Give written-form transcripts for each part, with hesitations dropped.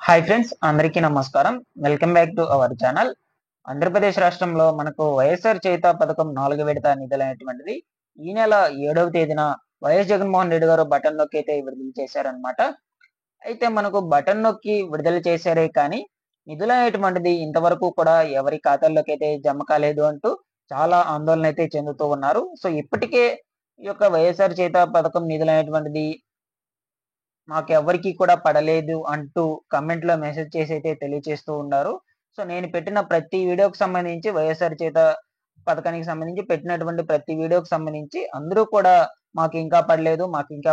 Hi friends, అందరికీ నమస్కారం. Welcome back to our channel. Andhra Pradesh రాష్ట్రంలో మనకు వైఎస్ఆర్ చేయుత పథకం 4 విడత నిధులైనటువంటిది ఈ నెల 7వ తేదీన వైఎస్ జగన్మోహన్ రెడ్డి గారు బటన్ నొక్కి అయితే విడుదల చేశారనమాట. అయితే మనకు బటన్ నొక్కి విడుదల చేశారే కానీ నిధులనేటువంటిది ఇంతవరకు కూడా ఎవరి ఖాతాల్లోకి అయితే జమ కాలేదు అంటూ చాలా ఆందోళన అయితే చెందుతూ ఉన్నారు. సో ఇప్పటికే ఈ యొక్క వైఎస్ఆర్ చేయుత పథకం నిధులనేటువంటిది మాకెవ్వరికీ కూడా పడలేదు అంటూ కామెంట్‌లో మెసేజ్ చేసి అయితే తెలియజేస్తూ ఉన్నారు. సో నేను పెట్టిన ప్రతి వీడియోకి సంబంధించి వైఎస్ఆర్ చేత పథకానికి సంబంధించి పెట్టినటువంటి ప్రతి వీడియోకి సంబంధించి అందరూ కూడా మాకింకా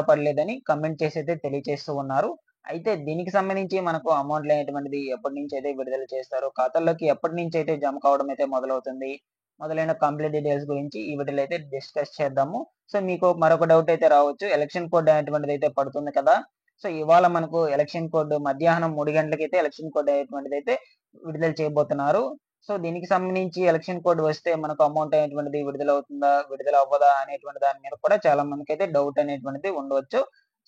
పడలేదని కామెంట్ చేసి అయితే తెలియజేస్తూ ఉన్నారు. అయితే దీనికి సంబంధించి మనకు అమౌంట్లు అనేటువంటిది ఎప్పటి నుంచి అయితే విడుదల చేస్తారో, ఖాతాల్లోకి ఎప్పటి నుంచి అయితే జమ కావడం అయితే మొదలవుతుంది, మొదలైన కంప్లీట్ డీటెయిల్స్ గురించి ఈ వీడియోలో అయితే డిస్కస్ చేద్దాము. సో మీకు మరొక డౌట్ అయితే రావచ్చు. ఎలక్షన్ కోడ్ అనేటువంటిది అయితే పడుతుంది కదా! సో ఇవాళ మనకు ఎలక్షన్ కోడ్ మధ్యాహ్నం 3 గంటలకైతే ఎలక్షన్ కోడ్ అనేటువంటిదైతే విడుదల చేయబోతున్నారు. సో దీనికి సంబంధించి ఎలక్షన్ కోడ్ వస్తే మనకు అమౌంట్ అనేటువంటిది విడుదలవుతుందా? విడుదల అవ్వదా? అనేటువంటి దాని మీద కూడా చాలా మందికైతే డౌట్ అనేటువంటిది ఉండవచ్చు.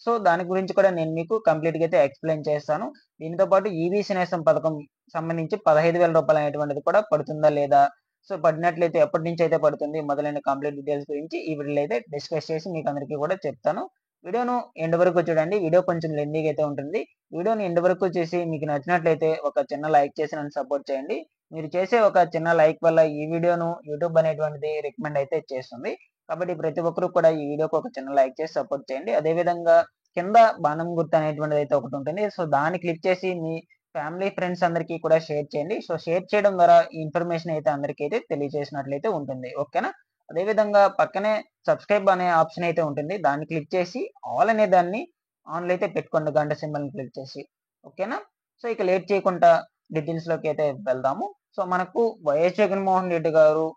సో దాని గురించి కూడా నేను మీకు కంప్లీట్‌గా అయితే ఎక్స్‌ప్లెయిన్ చేస్తాను. దీనితో పాటు ఈబీసీ నేస్తం పథకం సంబంధించి రూ. 15,000 అనేటువంటిది కూడా పడుతుందా? లేదా? సో పడినట్లయితే ఎప్పటి నుంచి అయితే పడుతుంది? మొదలైన కంప్లీట్ డీటెయిల్స్ గురించి ఈ వీడియోలో అయితే డిస్కస్ చేసి మీకు అందరికీ కూడా చెప్తాను. వీడియోను ఎండ్ వరకు చూడండి. వీడియో కొంచెం లెంథీగా అయితే ఉంటుంది. వీడియోని ఎండ్ వరకు చూసి మీకు నచ్చినట్లయితే ఒక చిన్న లైక్ చేసి నన్ను సపోర్ట్ చేయండి. మీరు చేసే ఒక చిన్న లైక్ వల్ల ఈ వీడియోను యూట్యూబ్ అనేటువంటిది రికమెండ్ అయితే చేస్తుంది. కాబట్టి ప్రతి ఒక్కరు కూడా ఈ వీడియోకి ఒక చిన్న లైక్ చేసి సపోర్ట్ చేయండి. అదే విధంగా కింద బాణం గుర్తు అనేటువంటిది అయితే ఒకటి ఉంటుంది. సో దాన్ని క్లిక్ చేసి మీ ఫ్యామిలీ, ఫ్రెండ్స్ అందరికీ కూడా షేర్ చేయండి. సో షేర్ చేయడం ద్వారా ఈ ఇన్ఫర్మేషన్ అయితే అందరికీ అయితే తెలియజేసినట్లయితే ఉంటుంది. ఓకేనా? అదే విధంగా పక్కనే సబ్స్క్రైబ్ అనే ఆప్షన్ అయితే ఉంటుంది. దాన్ని క్లిక్ చేసి ఆల్ అనే దాన్ని ఆన్‌లో అయితే పెట్టుకోండి, గంట సింబల్‌ని క్లిక్ చేసి. ఓకేనా? సో ఇక లేట్ చేయకుండా డీటెయిల్స్‌లోకి అయితే వెళ్దాము. సో మనకు వైఎస్ జగన్మోహన్ రెడ్డి గారు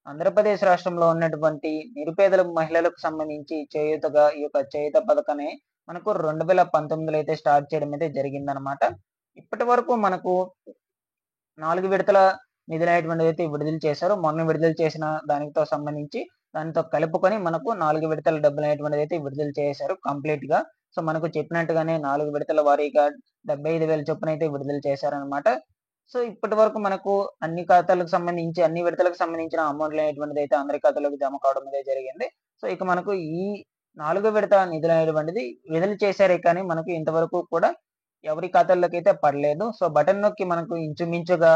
ఆంధ్రప్రదేశ్ రాష్ట్రంలో ఉన్నటువంటి నిరుపేదల మహిళలకు సంబంధించి చేయూతగా ఈ యొక్క చేయూత పథకాన్ని మనకు 2019లో అయితే స్టార్ట్ చేయడం అయితే జరిగిందనమాట. ఇప్పటివరకు మనకు 4 విడతల నిధులనేటువంటిదైతే విడుదల చేశారు. మొన్న విడుదల చేసిన దానితో సంబంధించి దానితో కలుపుకొని మనకు 4 విడతల డబ్బులనేటువంటిదైతే విడుదల చేశారు కంప్లీట్‌గా. సో మనకు చెప్పినట్టుగానే 4 విడతల వారీగా 75,000 చొప్పునైతే విడుదల చేశారనమాట. సో ఇప్పటివరకు మనకు అన్ని ఖాతాలకు సంబంధించి, అన్ని విడతలకు సంబంధించిన అమౌంట్‌లనేటువంటిదైతే అందరి ఖాతాలోకి జమ కావడం అయితే జరిగింది. సో ఇక మనకు ఈ 4 విడత నిధులనేటువంటిది విడుదల చేశారే కానీ మనకు ఇంతవరకు కూడా ఎవరి ఖాతాల్లోకైతే పడలేదు. సో బటన్ నొక్కి మనకు ఇంచుమించుగా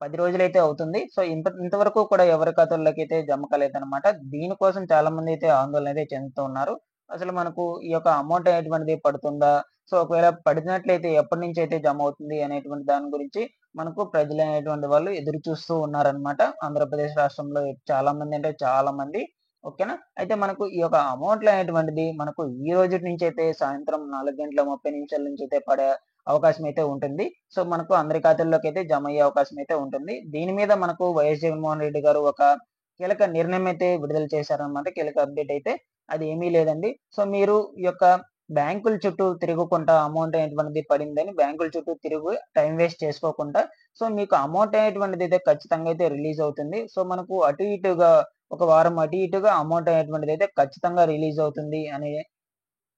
10 రోజులైతే అవుతుంది. సో ఇంతవరకు కూడా ఎవరి ఖాతాల్లోకైతే జమ కాలేదన్నమాట. దీనికోసం చాలా మందైతే ఆందోళన అయితే చెందుతూ ఉన్నారు. అసలు మనకు ఈ యొక్క అమౌంట్ అనేటువంటిది పడుతుందా? సో ఒకవేళ పడినట్లయితే ఎప్పటి నుంచి అయితే జమ అవుతుంది అనేటువంటి దాని గురించి మనకు ప్రజలనేటువంటి వాళ్ళు ఎదురు చూస్తూ ఉన్నారన్నమాట. ఆంధ్రప్రదేశ్ రాష్ట్రంలో చాలా మంది అంటే చాలా మంది. ఓకేనా? అయితే మనకు ఈ యొక్క అమౌంట్‌లు అనేటువంటిది మనకు ఈ రోజుటి నుంచి అయితే సాయంత్రం 4:30 నుంచి అయితే పడే అవకాశం అయితే ఉంటుంది. సో మనకు అందరి ఖాతాల్లోకైతే జమ అయ్యే అవకాశం అయితే ఉంటుంది. దీని మీద మనకు వైఎస్ జగన్మోహన్ రెడ్డి గారు ఒక కీలక నిర్ణయం అయితే విడుదల చేశారన్నమాట. కీలక అప్డేట్ అయితే. అది ఏమీ లేదండి. సో మీరు ఈ యొక్క బ్యాంకుల చుట్టూ తిరుగుకుంటా అమౌంట్ అనేటువంటిది పడిందని బ్యాంకుల చుట్టూ తిరుగు టైం వేస్ట్ చేసుకోకుండా సో మీకు అమౌంట్ అనేటువంటిదైతే ఖచ్చితంగా అయితే రిలీజ్ అవుతుంది. సో మనకు అటు ఇటుగా ఒక వారం అటు ఇటుగా అమౌంట్ అనేటువంటిదైతే ఖచ్చితంగా రిలీజ్ అవుతుంది అనే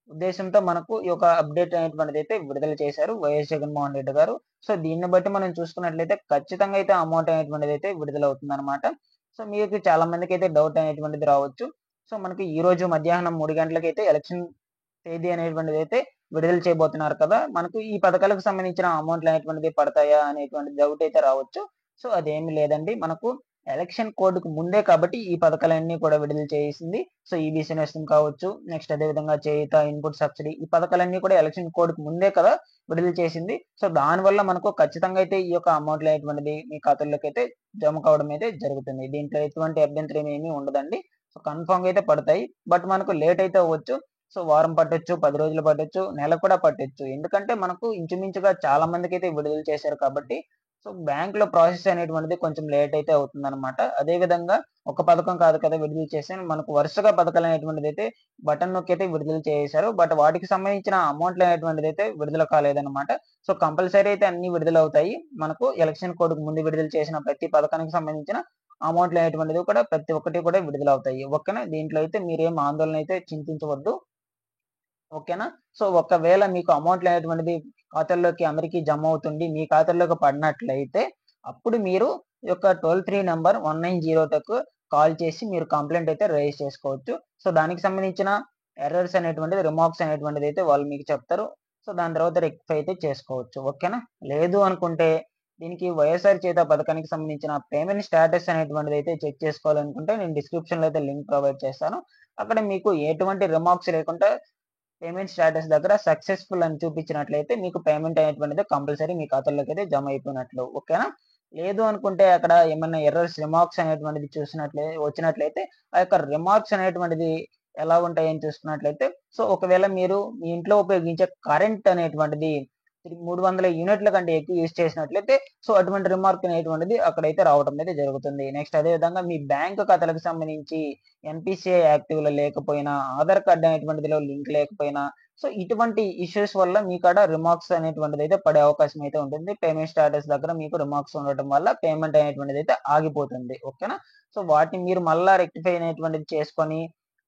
ఉద్దేశంతో మనకు ఈ యొక్క అప్డేట్ అనేటువంటిదైతే విడుదల చేశారు వైఎస్ జగన్మోహన్ రెడ్డి గారు. సో దీన్ని బట్టి మనం చూసుకున్నట్లయితే ఖచ్చితంగా అయితే అమౌంట్ అనేటువంటిదైతే విడుదలవుతుందనమాట. సో మీకు చాలా మందికైతే డౌట్ అనేటువంటిది రావచ్చు. సో మనకి ఈ రోజు మధ్యాహ్నం 3 గంటలకైతే ఎలక్షన్ తేదీ అనేటువంటిదైతే విడుదల చేయబోతున్నారు కదా! మనకు ఈ పథకాలకు సంబంధించిన అమౌంట్‌లు అనేటువంటిది పడతాయా అనేటువంటి డౌట్ అయితే రావచ్చు. సో అదేమీ లేదండి. మనకు ఎలక్షన్ కోడ్‌కు ముందే కాబట్టి ఈ పథకాలన్నీ కూడా విడుదల చేసింది. సో ఈబీసీ నేస్తం కావచ్చు, నెక్స్ట్ అదే విధంగా చేయూత, ఇన్‌పుట్ సబ్సిడీ ఈ పథకాలన్నీ కూడా ఎలక్షన్ కోడ్‌కు ముందే కదా విడుదల చేసింది. సో దానివల్ల మనకు ఖచ్చితంగా అయితే ఈ యొక్క అమౌంట్‌లు అనేటువంటిది మీ ఖాతాల్లోకైతే జమ కావడం అయితే జరుగుతుంది. దీంట్లో ఎటువంటి అభ్యంతరం ఏమీ ఉండదండి. సో కన్ఫర్మ్‌గా అయితే పడతాయి. బట్ మనకు లేట్ అయితే అవ్వచ్చు. సో వారం పట్టొచ్చు, 10 రోజులు పట్టొచ్చు, నెల కూడా పట్టొచ్చు. ఎందుకంటే మనకు ఇంచుమించుగా చాలా మందికైతే విడుదల చేశారు కాబట్టి సో బ్యాంక్‌లో ప్రాసెస్ అనేటువంటిది కొంచెం లేట్ అయితే అవుతుందన్నమాట. అదే విధంగా ఒక పథకం కాదు కదా విడుదల చేసింది. మనకు వరుసగా పథకాలు అనేటువంటిదైతే బటన్ నొక్కి అయితే విడుదల చేశారు. బట్ వాటికి సంబంధించిన అమౌంట్‌లు అనేటువంటిదైతే విడుదల కాలేదన్నమాట. సో కంపల్సరీ అయితే అన్నీ విడుదలవుతాయి. మనకు ఎలక్షన్ కోడ్‌కు ముందు విడుదల చేసిన ప్రతి పథకానికి సంబంధించిన అమౌంట్‌లు అనేటువంటిది కూడా ప్రతి ఒక్కటి కూడా విడుదలవుతాయి. ఓకేనా? దీంట్లో అయితే మీరేం ఆందోళన అయితే చింతించవద్దు. ఓకేనా? సో ఒకవేళ మీకు అమౌంట్‌లు అనేటువంటిది ఖాతాల్లోకి అందరికీ జమ అవుతుంది. మీ ఖాతాల్లోకి పడినట్లయితే అప్పుడు మీరు ఈ యొక్క టోల్ ఫ్రీ నంబర్ 1902కు కాల్ చేసి మీరు కంప్లెయింట్ అయితే రైజ్ చేసుకోవచ్చు. సో, దానికి సంబంధించిన ఎర్రర్స్ అనేటువంటిది, రిమార్క్స్ అనేటువంటిది అయితే వాళ్ళు మీకు చెప్తారు. సో, దాని తర్వాత రెక్టిఫై అయితే చేసుకోవచ్చు. ఓకేనా? లేదు అనుకుంటే దీనికి వైఎస్ఆర్ చేయూత పథకానికి సంబంధించిన పేమెంట్ స్టేటస్ అనేటువంటిది అయితే చెక్ చేసుకోవాలనుకుంటే నేను డిస్క్రిప్షన్‌లో అయితే లింక్ ప్రొవైడ్ చేస్తాను. అక్కడ మీకు ఎటువంటి రిమార్క్స్ లేకుండా పేమెంట్ స్టేటస్ దగ్గర సక్సెస్‌ఫుల్ అని చూపించినట్లయితే మీకు పేమెంట్ అనేటువంటిది కంపల్సరీ మీ ఖాతాలోకి అయితే జమ అయిపోయినట్లు. ఓకేనా? లేదు అనుకుంటే అక్కడ ఏమన్నా ఎర్రర్స్, రిమార్క్స్ అనేటువంటిది వచ్చినట్లయితే ఆ యొక్క రిమార్క్స్ అనేటువంటిది ఎలా ఉంటాయని చూసుకున్నట్లయితే, సో, ఒకవేళ మీరు మీ ఇంట్లో ఉపయోగించే కరెంట్ అనేటువంటిది 300 యూనిట్ల కంటే ఎక్కువ యూజ్ చేసినట్లయితే, సో, అటువంటి రిమార్క్ అనేటువంటిది అక్కడైతే రావడం అయితే జరుగుతుంది. నెక్స్ట్ అదే విధంగా మీ బ్యాంక్ ఖాతాలకు సంబంధించి ఎన్‌పీసీఐ యాక్టివ్‌లో లేకపోయినా, ఆధార్ కార్డ్ అనేటువంటిదిలో లింక్ లేకపోయినా, సో, ఇటువంటి ఇష్యూస్ వల్ల మీకాడ రిమార్క్స్ అనేటువంటిదైతే పడే అవకాశం అయితే ఉంటుంది. పేమెంట్ స్టేటస్ దగ్గర మీకు రిమార్క్స్ ఉండటం వల్ల పేమెంట్ అనేటువంటిదైతే ఆగిపోతుంది. ఓకేనా? సో, వాటిని మీరు మళ్ళా రెక్టిఫై అనేటువంటిది చేసుకొని,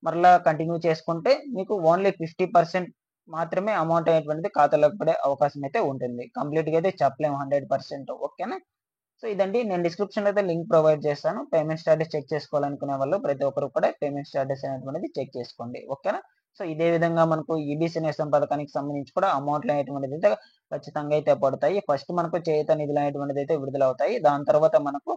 మరలా కంటిన్యూ చేసుకుంటే మీకు ఓన్లీ 50% మాత్రమే అమౌంట్ అనేటువంటిది ఖాతాలోకి పడే అవకాశం అయితే ఉంటుంది. కంప్లీట్‌గా అయితే చెప్పలేము 100%. ఓకేనా? సో, ఇదండి. నేను డిస్క్రిప్షన్‌లో అయితే లింక్ ప్రొవైడ్ చేస్తాను. పేమెంట్ స్టేటస్ చెక్ చేసుకోవాలనుకునే వాళ్ళు ప్రతి ఒక్కరు కూడా పేమెంట్ స్టేటస్ అనేటువంటిది చెక్ చేసుకోండి. ఓకేనా? సో, ఇదే విధంగా మనకు ఈబీసీ నేస్తం పథకానికి సంబంధించి కూడా అమౌంట్‌లు అనేటువంటిది అయితే ఖచ్చితంగా అయితే పడతాయి. ఫస్ట్ మనకు చేయూత నిధులు అనేటువంటిది అయితే విడుదలవుతాయి. దాని తర్వాత మనకు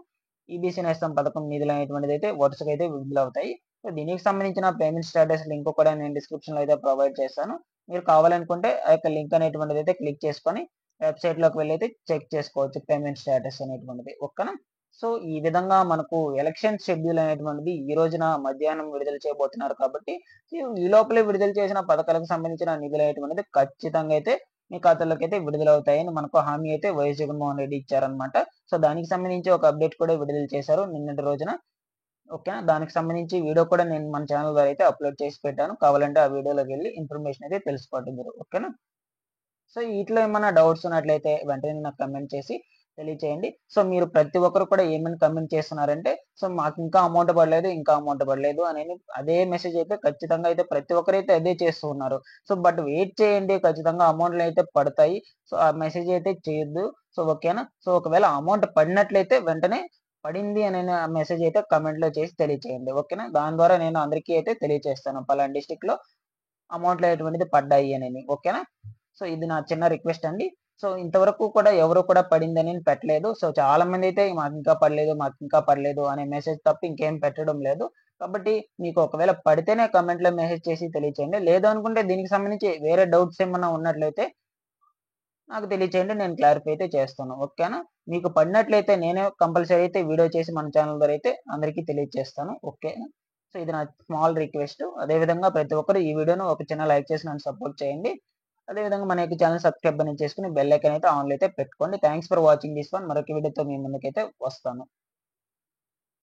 ఈబీసీ నేస్తం పథకం నిధులు అనేటువంటిది అయితే వరుసగా అయితే విడుదలవుతాయి. సో, దీనికి సంబంధించిన పేమెంట్ స్టేటస్ లింక్ కూడా నేను డిస్క్రిప్షన్‌లో అయితే ప్రొవైడ్ చేస్తాను. మీరు కావాలనుకుంటే ఆ యొక్క లింక్ అనేటువంటిది అయితే క్లిక్ చేసుకొని వెబ్‌సైట్‌లోకి వెళ్లి అయితే చెక్ చేసుకోవచ్చు పేమెంట్ స్టేటస్ అనేటువంటిది. ఓకేనా? సో, ఈ విధంగా మనకు ఎలక్షన్ షెడ్యూల్ అనేటువంటిది ఈ రోజున మధ్యాహ్నం విడుదల చేయబోతున్నారు కాబట్టి, ఈ లోపలే విడుదల చేసిన పథకాలకు సంబంధించిన నిధులు అనేటువంటిది ఖచ్చితంగా అయితే మీ ఖాతాలోకి అయితే విడుదలవుతాయని మనకు హామీ అయితే వైఎస్ జగన్మోహన్ రెడ్డి ఇచ్చారన్నమాట. సో, దానికి సంబంధించి ఒక అప్డేట్ కూడా విడుదల చేశారు నిన్నటి రోజున. ఓకేనా? దానికి సంబంధించి వీడియో కూడా నేను మన ఛానెల్ ద్వారా అయితే అప్‌లోడ్ చేసి పెట్టాను. కావాలంటే ఆ వీడియోలోకి వెళ్లి ఇన్ఫర్మేషన్ అయితే తెలుసుకోండి మీరు. ఓకేనా? సో, వీటిలో ఏమన్నా డౌట్స్ ఉన్నట్లయితే వెంటనే నాకు కామెంట్ చేసి తెలియచేయండి. సో, మీరు ప్రతి ఒక్కరు కూడా ఏమని కామెంట్ చేస్తున్నారంటే, సో, మాకింకా అమౌంట్ పడలేదు, ఇంకా అమౌంట్ పడలేదు అని అదే మెసేజ్ అయితే ఖచ్చితంగా అయితే ప్రతి ఒక్కరైతే అదే చేస్తూ ఉన్నారు. సో, బట్ వెయిట్ చేయండి. ఖచ్చితంగా అమౌంట్‌లయితే పడతాయి. సో, ఆ మెసేజ్ అయితే చేయొద్దు. సో, ఓకేనా? సో, ఒకవేళ అమౌంట్ పడినట్లయితే వెంటనే పడింది అనే మెసేజ్ అయితే కామెంట్‌లో చేసి తెలియచేయండి. ఓకేనా? దాని ద్వారా నేను అందరికీ అయితే తెలియచేస్తాను. పలానా డిస్ట్రిక్ట్‌లో అమౌంట్‌లు అనేటువంటిది పడ్డాయి అనని. ఓకేనా? సో, ఇది నా చిన్న రిక్వెస్ట్ అండి. సో, ఇంతవరకు కూడా ఎవరు కూడా పడిందని పెట్టలేదు. సో, చాలామందైతే మాకింకా పడలేదు, మాకింకా పడలేదు అనే మెసేజ్ తప్ప ఇంకేం పెట్టడం లేదు. కాబట్టి మీకు ఒకవేళ పడితేనే కామెంట్‌లో మెసేజ్ చేసి తెలియచేయండి. లేదు అనుకుంటే దీనికి సంబంధించి వేరే డౌట్స్ ఏమన్నా ఉన్నట్లయితే నాకు తెలియచేయండి. నేను క్లారిఫై అయితే చేస్తాను. ఓకేనా? మీకు పడినట్లయితే నేనే కంపల్సరీ అయితే వీడియో చేసి మన ఛానెల్ ద్వారా అయితే అందరికీ తెలియజేస్తాను. ఓకేనా? సో, ఇది నా స్మాల్ రిక్వెస్ట్. అదే విధంగా ప్రతి ఒక్కరు ఈ వీడియోను ఒక చిన్న లైక్ చేసి నన్ను సపోర్ట్ చేయండి. అదే విధంగా మన యొక్క ఛానెల్ సబ్స్క్రైబ్ అనేది చేసుకొని బెల్ ఐకాన్ అయితే ఆన్‌లో అయితే పెట్టుకోండి. Thanks for watching this one. మరొక వీడియోతో మీ ముందుకైతే వస్తాను.